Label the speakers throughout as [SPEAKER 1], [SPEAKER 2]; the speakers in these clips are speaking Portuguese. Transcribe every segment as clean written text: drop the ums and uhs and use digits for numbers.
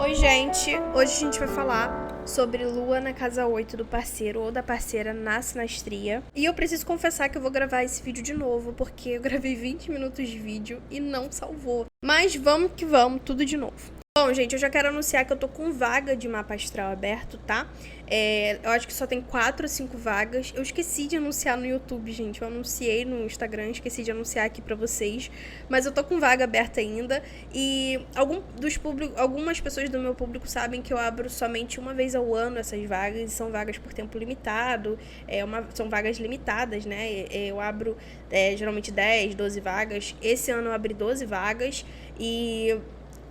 [SPEAKER 1] Oi, gente! Hoje a gente vai falar sobre lua na casa 8 do parceiro ou da parceira na sinastria. E eu preciso confessar que eu vou gravar esse vídeo de novo, porque eu gravei 20 minutos de vídeo e não salvou. Mas vamos que vamos, tudo de novo. Bom, gente, eu já quero anunciar que eu tô com vaga de mapa astral aberto, tá? Eu acho que só tem 4 ou 5 vagas. Eu esqueci de anunciar no YouTube, gente. Eu anunciei no Instagram, esqueci de anunciar aqui pra vocês. Mas eu tô com vaga aberta ainda. E algumas pessoas do meu público sabem que eu abro somente uma vez ao ano essas vagas. E são vagas por tempo limitado. São vagas limitadas, né? Eu abro geralmente 10, 12 vagas. Esse ano eu abri 12 vagas. E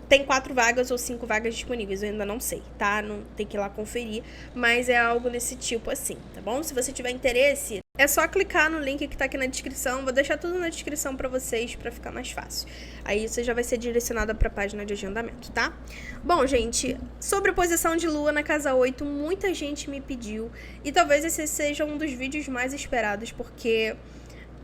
[SPEAKER 1] tem 4 vagas ou 5 vagas disponíveis, eu ainda não sei, tá? Não tem que ir lá conferir, mas é algo desse tipo assim, tá bom? Se você tiver interesse, é só clicar no link que tá aqui na descrição, vou deixar tudo na descrição pra vocês, pra ficar mais fácil. Aí você já vai ser direcionada pra página de agendamento, tá? Bom, gente, sobre posição de lua na casa 8, muita gente me pediu, e talvez esse seja um dos vídeos mais esperados, porque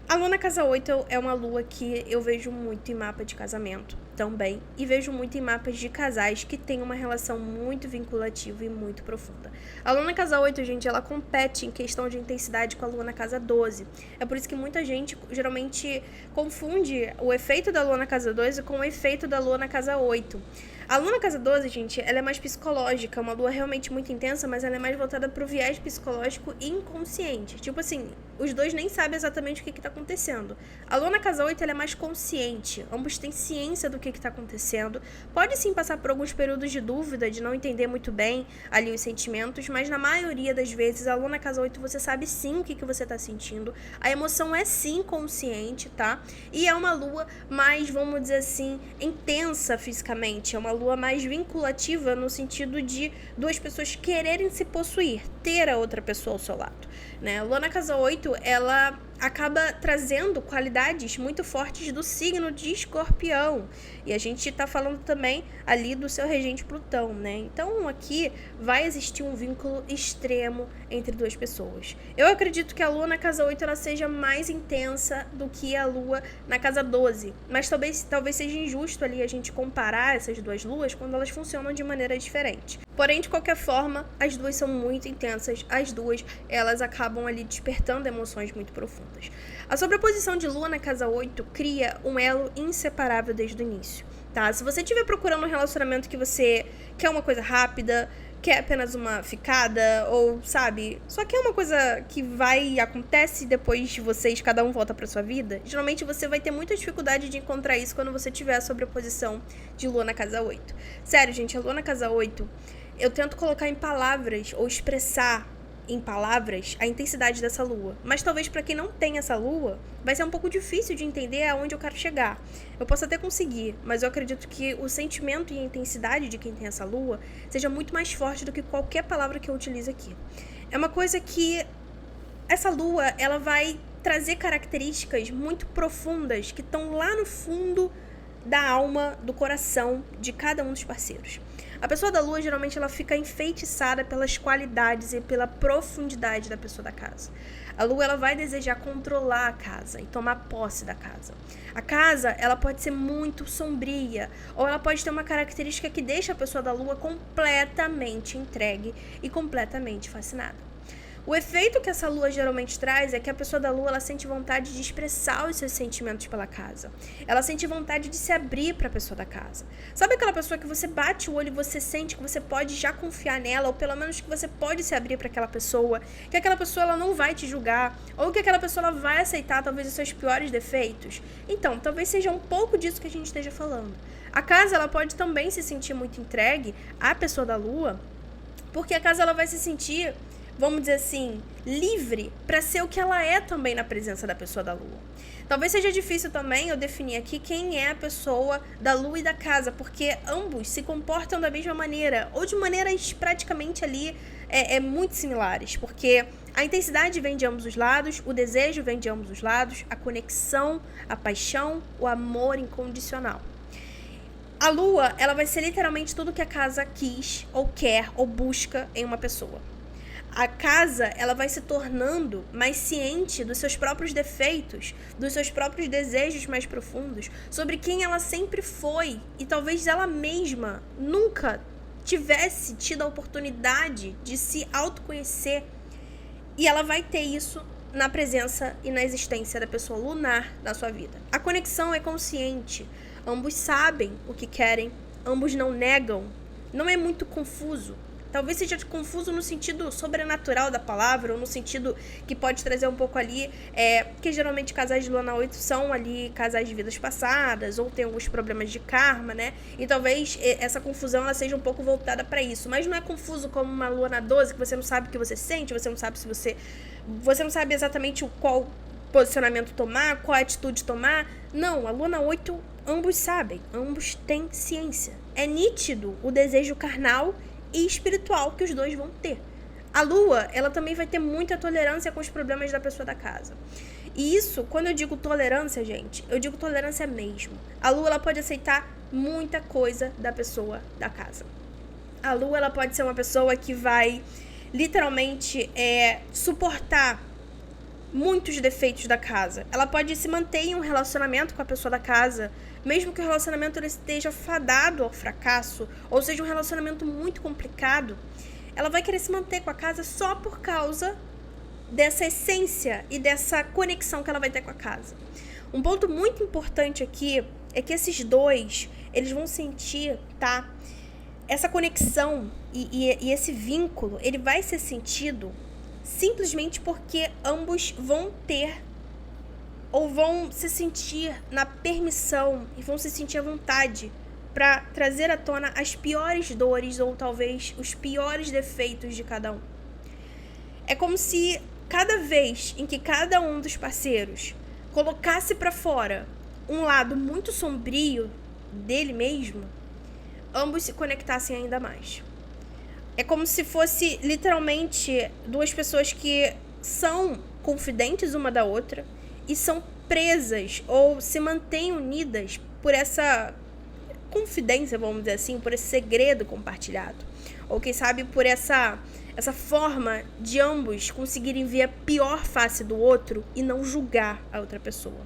[SPEAKER 1] a lua na casa 8 é uma lua que eu vejo muito em mapa de casamento também. E vejo muito em mapas de casais que têm uma relação muito vinculativa e muito profunda. A lua na casa 8, gente, ela compete em questão de intensidade com a lua na casa 12. É por isso que muita gente geralmente confunde o efeito da lua na casa 12 com o efeito da lua na casa 8. A lua na casa 12, gente, ela é mais psicológica, uma lua realmente muito intensa, mas ela é mais voltada pro viés psicológico e inconsciente. Tipo assim, os dois nem sabem exatamente o que tá acontecendo. A lua na casa 8, ela é mais consciente, ambos têm ciência do que tá acontecendo. Pode sim passar por alguns períodos de dúvida, de não entender muito bem ali os sentimentos, mas na maioria das vezes, a lua na casa 8, você sabe sim o que você tá sentindo. A emoção é sim consciente, tá? E é uma lua mais, vamos dizer assim, intensa fisicamente, é uma lua mais vinculativa no sentido de duas pessoas quererem se possuir, ter a outra pessoa ao seu lado, né? A lua na casa 8, ela acaba trazendo qualidades muito fortes do signo de Escorpião. E a gente tá falando também ali do seu regente Plutão, né? Então aqui vai existir um vínculo extremo entre duas pessoas. Eu acredito que a lua na casa 8 ela seja mais intensa do que a lua na casa 12. Mas talvez seja injusto ali a gente comparar essas duas luas quando elas funcionam de maneira diferente. Porém, de qualquer forma, as duas são muito intensas, as duas, elas acabam ali despertando emoções muito profundas. A sobreposição de lua na casa 8 cria um elo inseparável desde o início, tá? Se você estiver procurando um relacionamento que você quer uma coisa rápida, quer apenas uma ficada, ou, sabe, só quer uma coisa que acontece depois de vocês, cada um volta pra sua vida, geralmente você vai ter muita dificuldade de encontrar isso quando você tiver a sobreposição de lua na casa 8. Sério, gente, a lua na casa 8, eu tento colocar em palavras, ou expressar em palavras, a intensidade dessa lua. Mas talvez para quem não tem essa lua, vai ser um pouco difícil de entender aonde eu quero chegar. Eu posso até conseguir, mas eu acredito que o sentimento e a intensidade de quem tem essa lua seja muito mais forte do que qualquer palavra que eu utilize aqui. É uma coisa que essa lua, ela vai trazer características muito profundas que estão lá no fundo da alma, do coração de cada um dos parceiros. A pessoa da lua, geralmente, ela fica enfeitiçada pelas qualidades e pela profundidade da pessoa da casa. A lua, ela vai desejar controlar a casa e tomar posse da casa. A casa, ela pode ser muito sombria, ou ela pode ter uma característica que deixa a pessoa da lua completamente entregue e completamente fascinada. O efeito que essa lua geralmente traz é que a pessoa da lua, ela sente vontade de expressar os seus sentimentos pela casa. Ela sente vontade de se abrir para a pessoa da casa. Sabe aquela pessoa que você bate o olho e você sente que você pode já confiar nela, ou pelo menos que você pode se abrir para aquela pessoa, que aquela pessoa ela não vai te julgar, ou que aquela pessoa ela vai aceitar talvez os seus piores defeitos? Então, talvez seja um pouco disso que a gente esteja falando. A casa, ela pode também se sentir muito entregue à pessoa da lua, porque a casa ela vai se sentir, vamos dizer assim, livre para ser o que ela é também na presença da pessoa da lua. Talvez seja difícil também eu definir aqui quem é a pessoa da lua e da casa, porque ambos se comportam da mesma maneira, ou de maneiras praticamente ali muito similares, porque a intensidade vem de ambos os lados, o desejo vem de ambos os lados, a conexão, a paixão, o amor incondicional. A lua, ela vai ser literalmente tudo que a casa quis, ou quer, ou busca em uma pessoa. A casa, ela vai se tornando mais ciente dos seus próprios defeitos, dos seus próprios desejos mais profundos, sobre quem ela sempre foi e talvez ela mesma nunca tivesse tido a oportunidade de se autoconhecer, e ela vai ter isso na presença e na existência da pessoa lunar na sua vida. A conexão é consciente, ambos sabem o que querem, ambos não negam, não é muito confuso. Talvez seja confuso no sentido sobrenatural da palavra, ou no sentido que pode trazer um pouco ali, porque geralmente casais de lua na 8 são ali casais de vidas passadas, ou tem alguns problemas de karma, né? E talvez essa confusão ela seja um pouco voltada para isso, mas não é confuso como uma lua na 12, que você não sabe o que você sente, você não sabe se você não sabe exatamente qual posicionamento tomar, qual atitude tomar. Não, a lua na 8, ambos sabem, ambos têm ciência. É nítido o desejo carnal e espiritual que os dois vão ter. A lua, ela também vai ter muita tolerância com os problemas da pessoa da casa. E isso, quando eu digo tolerância, gente, eu digo tolerância mesmo. A lua, ela pode aceitar muita coisa da pessoa da casa. A lua, ela pode ser uma pessoa que vai literalmente suportar muitos defeitos da casa. Ela pode se manter em um relacionamento com a pessoa da casa, mesmo que o relacionamento ele esteja fadado ao fracasso, ou seja, um relacionamento muito complicado. Ela vai querer se manter com a casa só por causa dessa essência e dessa conexão que ela vai ter com a casa. Um ponto muito importante aqui é que esses dois, eles vão sentir, tá? Essa conexão e esse vínculo, ele vai ser sentido simplesmente porque ambos vão ter ou vão se sentir na permissão e vão se sentir à vontade para trazer à tona as piores dores ou talvez os piores defeitos de cada um. É como se cada vez em que cada um dos parceiros colocasse para fora um lado muito sombrio dele mesmo, ambos se conectassem ainda mais. É como se fosse literalmente duas pessoas que são confidentes uma da outra e são presas ou se mantêm unidas por essa confidência, vamos dizer assim, por esse segredo compartilhado. Ou quem sabe por essa forma de ambos conseguirem ver a pior face do outro e não julgar a outra pessoa.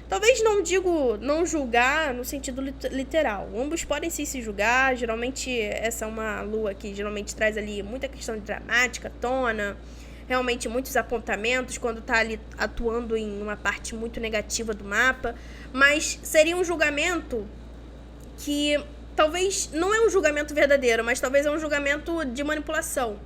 [SPEAKER 1] Talvez não digo não julgar no sentido literal. Ambos podem sim se julgar. Geralmente essa é uma lua que geralmente traz ali muita questão de dramática, tona, realmente muitos apontamentos quando está ali atuando em uma parte muito negativa do mapa. Mas seria um julgamento que talvez não é um julgamento verdadeiro, mas talvez é um julgamento de manipulação.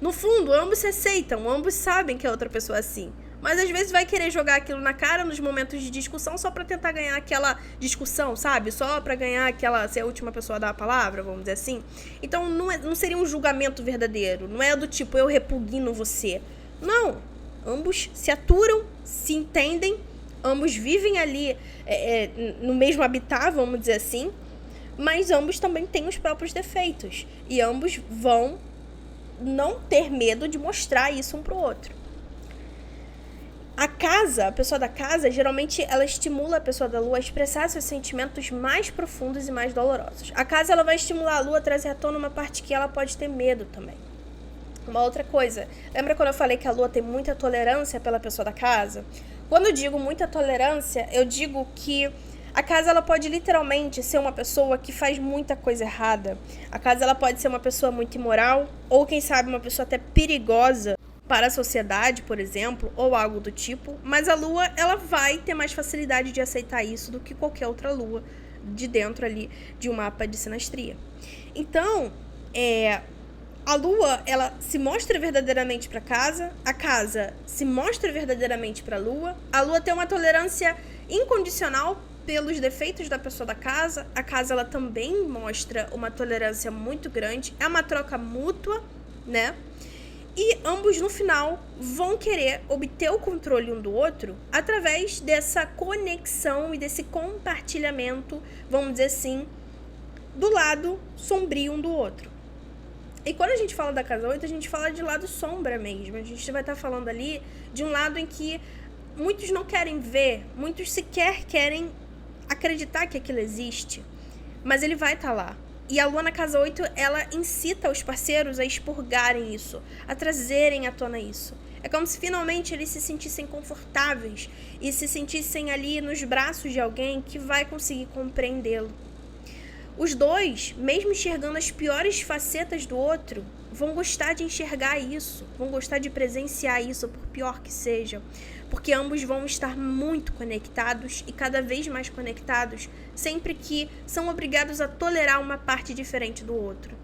[SPEAKER 1] No fundo, ambos se aceitam, ambos sabem que a outra pessoa é assim. Mas às vezes vai querer jogar aquilo na cara nos momentos de discussão só pra tentar ganhar aquela discussão, sabe? Só pra ganhar aquela, ser a última pessoa a dar a palavra, vamos dizer assim. Então não seria um julgamento verdadeiro. Não é do tipo, eu repugno você. Não. Ambos se aturam, se entendem, ambos vivem ali no mesmo habitat, vamos dizer assim. Mas ambos também têm os próprios defeitos. E ambos vão não ter medo de mostrar isso um pro outro. A casa, a pessoa da casa, geralmente ela estimula a pessoa da lua a expressar seus sentimentos mais profundos e mais dolorosos. A casa ela vai estimular a lua a trazer à tona uma parte que ela pode ter medo também. Uma outra coisa, lembra quando eu falei que a lua tem muita tolerância pela pessoa da casa? Quando eu digo muita tolerância, eu digo que a casa ela pode literalmente ser uma pessoa que faz muita coisa errada. A casa ela pode ser uma pessoa muito imoral, ou quem sabe uma pessoa até perigosa para a sociedade, por exemplo, ou algo do tipo, mas a lua ela vai ter mais facilidade de aceitar isso do que qualquer outra lua de dentro ali de um mapa de sinastria. Então, a lua ela se mostra verdadeiramente para a casa se mostra verdadeiramente para a lua tem uma tolerância incondicional pelos defeitos da pessoa da casa, a casa ela também mostra uma tolerância muito grande, é uma troca mútua, né? E ambos, no final, vão querer obter o controle um do outro através dessa conexão e desse compartilhamento, vamos dizer assim, do lado sombrio um do outro. E quando a gente fala da casa 8, a gente fala de lado sombra mesmo. A gente vai estar falando ali de um lado em que muitos não querem ver, muitos sequer querem acreditar que aquilo existe, mas ele vai estar lá. E a lua na casa 8, ela incita os parceiros a expurgarem isso, a trazerem à tona isso. É como se finalmente eles se sentissem confortáveis e se sentissem ali nos braços de alguém que vai conseguir compreendê-lo. Os dois, mesmo enxergando as piores facetas do outro, vão gostar de enxergar isso, vão gostar de presenciar isso, por pior que seja, porque ambos vão estar muito conectados e cada vez mais conectados, sempre que são obrigados a tolerar uma parte diferente do outro.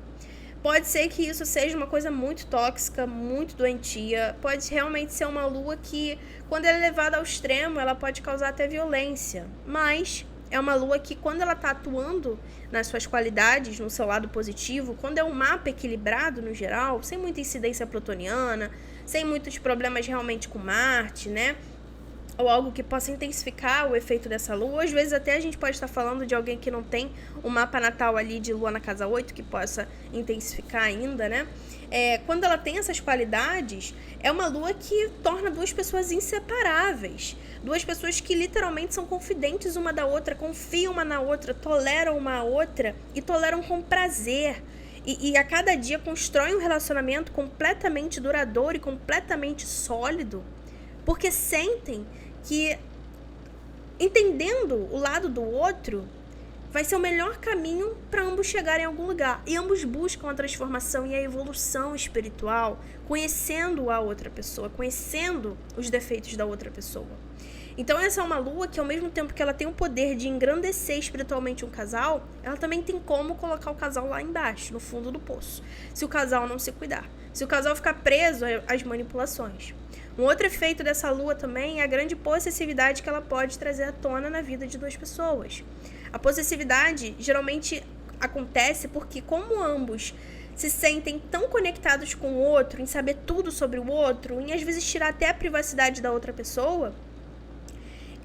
[SPEAKER 1] Pode ser que isso seja uma coisa muito tóxica, muito doentia, pode realmente ser uma lua que, quando ela é levada ao extremo, ela pode causar até violência, mas é uma lua que, quando ela está atuando nas suas qualidades, no seu lado positivo, quando é um mapa equilibrado no geral, sem muita incidência plutoniana, sem muitos problemas realmente com Marte, né? Ou algo que possa intensificar o efeito dessa lua. Às vezes até a gente pode estar falando de alguém que não tem um mapa natal ali de lua na casa 8, que possa intensificar ainda, né? Quando ela tem essas qualidades, é uma lua que torna duas pessoas inseparáveis. Duas pessoas que literalmente são confidentes uma da outra, confiam uma na outra, toleram uma a outra e toleram com prazer. E a cada dia constroem um relacionamento completamente duradouro e completamente sólido, porque sentem que, entendendo o lado do outro, vai ser o melhor caminho para ambos chegarem a algum lugar. E ambos buscam a transformação e a evolução espiritual, conhecendo a outra pessoa, conhecendo os defeitos da outra pessoa. Então essa é uma lua que, ao mesmo tempo que ela tem o poder de engrandecer espiritualmente um casal, ela também tem como colocar o casal lá embaixo, no fundo do poço, se o casal não se cuidar, se o casal ficar preso às manipulações. Um outro efeito dessa lua também é a grande possessividade que ela pode trazer à tona na vida de duas pessoas. A possessividade geralmente acontece porque, como ambos se sentem tão conectados com o outro, em saber tudo sobre o outro, em às vezes tirar até a privacidade da outra pessoa,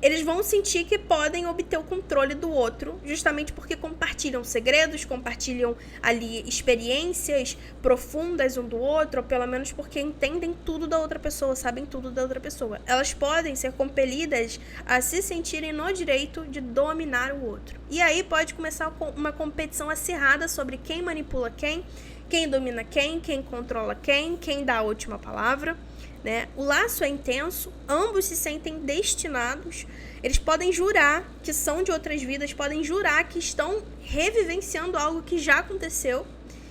[SPEAKER 1] eles vão sentir que podem obter o controle do outro, justamente porque compartilham segredos, compartilham ali experiências profundas um do outro, ou pelo menos porque entendem tudo da outra pessoa, sabem tudo da outra pessoa. Elas podem ser compelidas a se sentirem no direito de dominar o outro. E aí pode começar uma competição acirrada sobre quem manipula quem domina quem controla quem dá a última palavra. Né? O laço é intenso, ambos se sentem destinados, eles podem jurar que são de outras vidas, podem jurar que estão revivenciando algo que já aconteceu.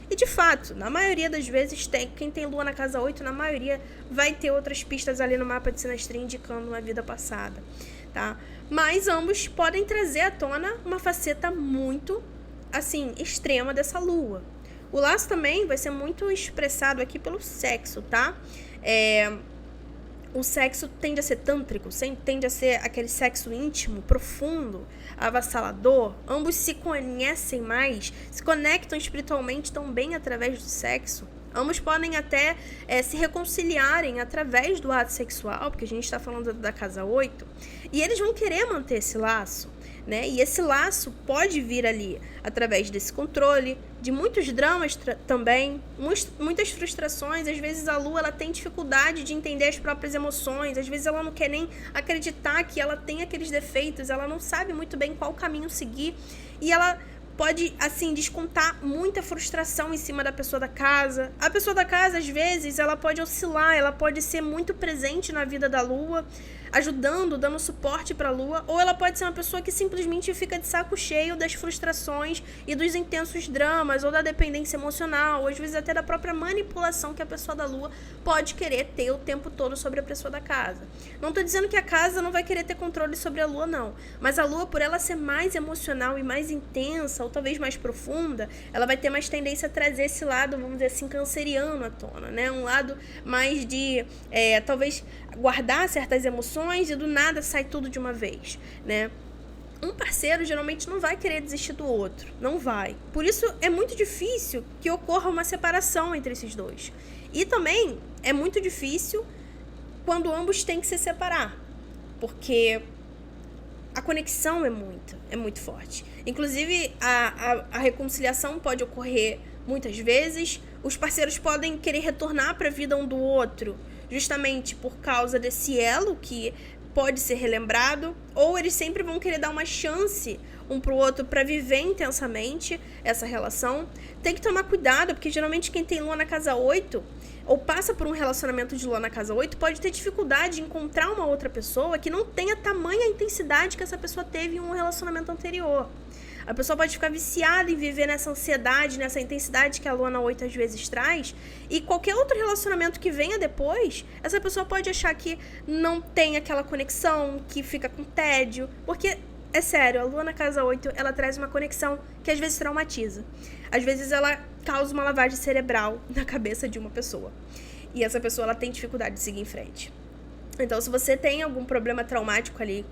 [SPEAKER 1] E de fato, na maioria das vezes, quem tem lua na casa 8, na maioria, vai ter outras pistas ali no mapa de sinastria indicando uma vida passada. Tá? Mas ambos podem trazer à tona uma faceta muito, assim, extrema dessa lua. O laço também vai ser muito expressado aqui pelo sexo, tá? O sexo tende a ser tântrico, tende a ser aquele sexo íntimo, profundo, avassalador. Ambos se conhecem mais, se conectam espiritualmente também através do sexo. Ambos podem até se reconciliarem através do ato sexual, porque a gente está falando da casa 8, e eles vão querer manter esse laço, né? E esse laço pode vir ali através desse controle, de muitos dramas também, muitas frustrações. Às vezes a lua ela tem dificuldade de entender as próprias emoções, às vezes ela não quer nem acreditar que ela tem aqueles defeitos, ela não sabe muito bem qual caminho seguir, e ela pode, assim, descontar muita frustração em cima da pessoa da casa. A pessoa da casa, às vezes, ela pode oscilar, ela pode ser muito presente na vida da lua, ajudando, dando suporte para a lua, ou ela pode ser uma pessoa que simplesmente fica de saco cheio das frustrações e dos intensos dramas, ou da dependência emocional, ou às vezes até da própria manipulação que a pessoa da lua pode querer ter o tempo todo sobre a pessoa da casa. Não estou dizendo que a casa não vai querer ter controle sobre a lua, não, mas a lua, por ela ser mais emocional e mais intensa, ou talvez mais profunda, ela vai ter mais tendência a trazer esse lado, vamos dizer assim, canceriano à tona, né? Um lado mais de, talvez, guardar certas emoções e do nada sai tudo de uma vez, né? Um parceiro geralmente não vai querer desistir do outro, não vai. Por isso é muito difícil que ocorra uma separação entre esses dois. E também é muito difícil quando ambos têm que se separar, porque a conexão é muito forte. Inclusive, a reconciliação pode ocorrer muitas vezes. Os parceiros podem querer retornar para a vida um do outro, justamente por causa desse elo que pode ser relembrado, ou eles sempre vão querer dar uma chance um pro outro para viver intensamente essa relação. Tem que tomar cuidado, porque geralmente quem tem lua na casa 8 ou passa por um relacionamento de lua na casa 8 pode ter dificuldade de encontrar uma outra pessoa que não tenha tamanha intensidade que essa pessoa teve em um relacionamento anterior. A pessoa pode ficar viciada em viver nessa ansiedade, nessa intensidade que a lua na 8 às vezes traz, e qualquer outro relacionamento que venha depois, essa pessoa pode achar que não tem aquela conexão, que fica com tédio, porque, é sério, a lua na casa 8, ela traz uma conexão que às vezes traumatiza. Às vezes ela causa uma lavagem cerebral na cabeça de uma pessoa. E essa pessoa, ela tem dificuldade de seguir em frente. Então, se você tem algum problema traumático ali,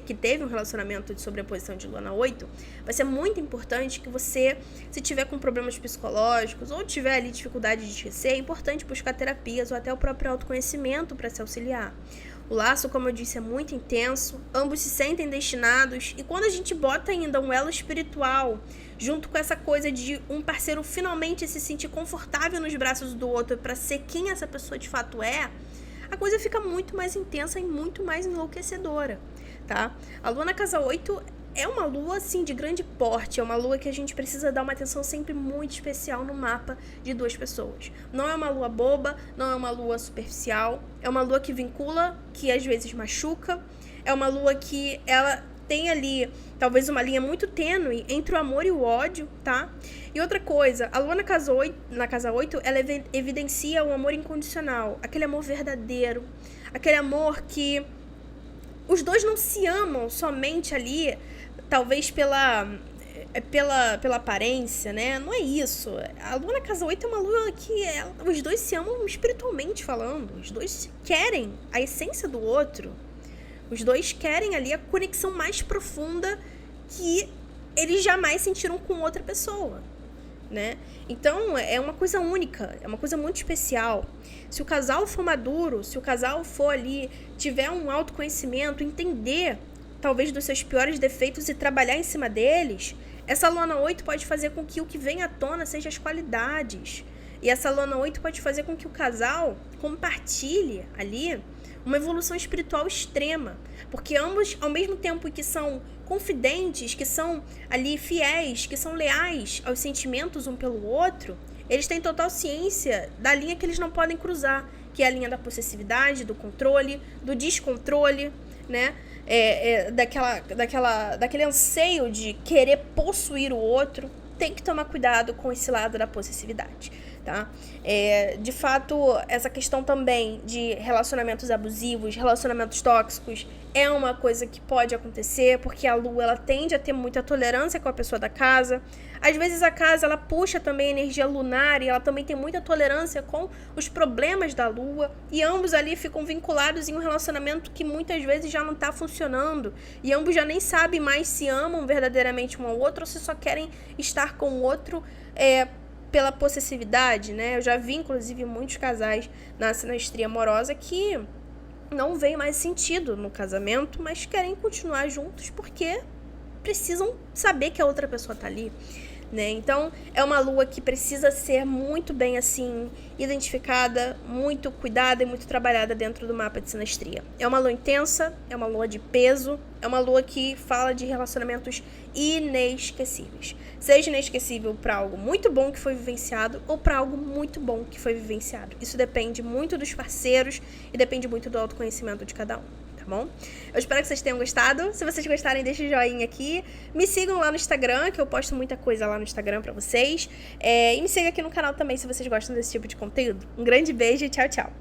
[SPEAKER 1] que teve um relacionamento de sobreposição de lua na 8, vai ser muito importante que você, se tiver com problemas psicológicos ou tiver ali dificuldade de esquecer, é importante buscar terapias ou até o próprio autoconhecimento para se auxiliar. O laço, como eu disse, é muito intenso, ambos se sentem destinados, e quando a gente bota ainda um elo espiritual, junto com essa coisa de um parceiro finalmente se sentir confortável nos braços do outro para ser quem essa pessoa de fato é, a coisa fica muito mais intensa e muito mais enlouquecedora, tá? A lua na casa 8 é uma lua, assim, de grande porte, é uma lua que a gente precisa dar uma atenção sempre muito especial no mapa de duas pessoas. Não é uma lua boba, não é uma lua superficial, é uma lua que vincula, que às vezes machuca, é uma lua que ela tem ali, talvez, uma linha muito tênue entre o amor e o ódio, tá? E outra coisa, a lua na casa 8, ela evidencia o amor incondicional, aquele amor verdadeiro, aquele amor que os dois não se amam somente ali, talvez pela aparência, né? Não é isso. A lua na casa 8 é uma lua que os dois se amam espiritualmente falando, os dois querem a essência do outro. Os dois querem ali a conexão mais profunda que eles jamais sentiram com outra pessoa, né? Então, é uma coisa única, é uma coisa muito especial. Se o casal for maduro, se o casal for ali, tiver um autoconhecimento, entender, talvez, dos seus piores defeitos e trabalhar em cima deles, essa lua na 8 pode fazer com que o que vem à tona seja as qualidades. E essa lua na 8 pode fazer com que o casal compartilhe ali uma evolução espiritual extrema, porque ambos, ao mesmo tempo que são confidentes, que são ali fiéis, que são leais aos sentimentos um pelo outro, eles têm total ciência da linha que eles não podem cruzar, que é a linha da possessividade, do controle, do descontrole, né? Daquele anseio de querer possuir o outro. Tem que tomar cuidado com esse lado da possessividade, tá? De fato, essa questão também de relacionamentos abusivos, relacionamentos tóxicos, é uma coisa que pode acontecer, porque a lua, ela tende a ter muita tolerância com a pessoa da casa. Às vezes a casa, ela puxa também a energia lunar e ela também tem muita tolerância com os problemas da lua, e ambos ali ficam vinculados em um relacionamento que muitas vezes já não está funcionando, e ambos já nem sabem mais se amam verdadeiramente um ao outro ou se só querem estar com o outro pela possessividade, né? Eu já vi, inclusive, muitos casais na sinastria amorosa que não veem mais sentido no casamento, mas querem continuar juntos porque precisam saber que a outra pessoa tá ali, né? Então, é uma lua que precisa ser muito bem, assim, identificada, muito cuidada e muito trabalhada dentro do mapa de sinastria. É uma lua intensa, é uma lua de peso, é uma lua que fala de relacionamentos inesquecíveis. Seja inesquecível para algo muito bom que foi vivenciado ou para algo muito bom que foi vivenciado. Isso depende muito dos parceiros e depende muito do autoconhecimento de cada um. Bom? Eu espero que vocês tenham gostado. Se vocês gostarem, deixa o joinha aqui. Me sigam lá no Instagram, que eu posto muita coisa lá no Instagram pra vocês. E me siga aqui no canal também, se vocês gostam desse tipo de conteúdo. Um grande beijo e tchau, tchau.